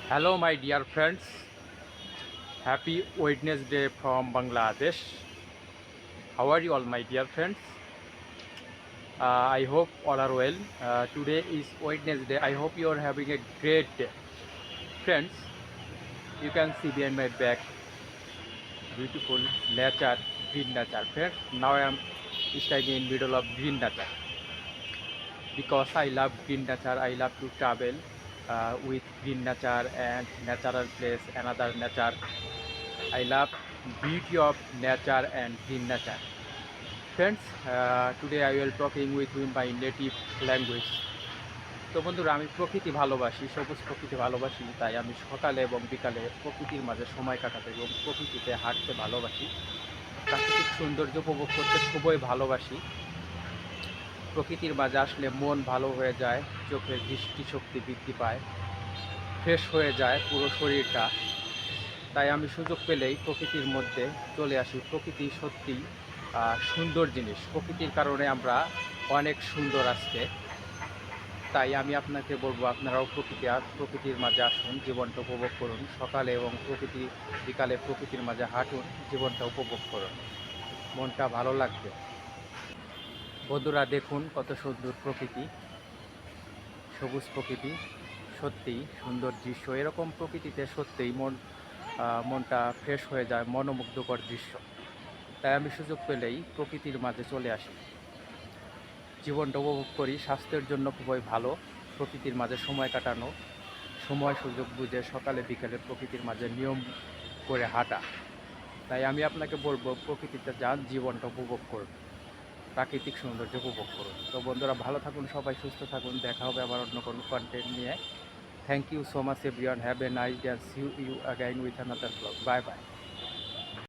Hello, my dear friends. Happy Wednesday from Bangladesh. How are you all, my dear friends? I hope all are well. Today is Wednesday. I hope you are having a great day. Friends, you can see behind my back beautiful nature, green nature. Friends, now I am staying in middle of green nature because I love green nature. I love to travel with green nature and natural place, another nature. I love beauty of nature and green nature. Friends, today I will talking with you in my native language. তো বন্ধুরা, আমি প্রকৃতি ভালোবাসি, সবুজ প্রকৃতি ভালোবাসি, তাই আমি সকালে এবং বিকালে প্রকৃতির মাঝে সময় কাটাতে এবং প্রকৃতিতে হাঁটতে ভালোবাসি। প্রাকৃতিক সৌন্দর্য উপভোগ করতে খুবই ভালোবাসি। প্রকৃতির মাঝে আসলে মন ভালো হয়ে যায়, চোখের দৃষ্টিশক্তি বৃদ্ধি পায়, ফ্রেশ হয়ে যায় পুরো শরীরটা। তাই আমি সুযোগ পেলেই প্রকৃতির মধ্যে চলে আসি। প্রকৃতি সত্যিই সুন্দর জিনিস। প্রকৃতির কারণে আমরা অনেক সুন্দর আজকে। তাই আমি আপনাকে বলবো, আপনারাও প্রকৃতির মাঝে আসুন, জীবনটা উপভোগ করুন। সকালে এবং বিকালে প্রকৃতির মাঝে হাঁটুন, জীবনটা উপভোগ করুন, মনটা ভালো লাগবে। বন্ধুরা, দেখুন কত সুন্দর প্রকৃতি, সবুজ প্রকৃতি, সত্যিই সুন্দর দৃশ্য। এরকম প্রকৃতিতে সত্যিই মনটা ফ্রেশ হয়ে যায়, মনোমুগ্ধকর দৃশ্য। তাই আমি সুযোগ পেলেই প্রকৃতির মাঝে চলে আসি, জীবনটা উপভোগ করি। স্বাস্থ্যের জন্য খুবই ভালো প্রকৃতির মাঝে সময় কাটানো, সময় সুযোগ বুঝে সকালে বিকেলে প্রকৃতির মাঝে নিয়ম করে হাঁটা। তাই আমি আপনাকে বলবো, প্রকৃতিতে যান, জীবনটা উপভোগ করুন, প্রাকৃতিক সৌন্দর্য উপভোগ করুন। তো বন্ধুরা, ভালো থাকুন, সবাই সুস্থ থাকুন। দেখা হবে আবার অন্য কোনো কন্টেন্ট নিয়ে। Thank you so much everyone. Have a nice day, see you again with another blog. Bye by.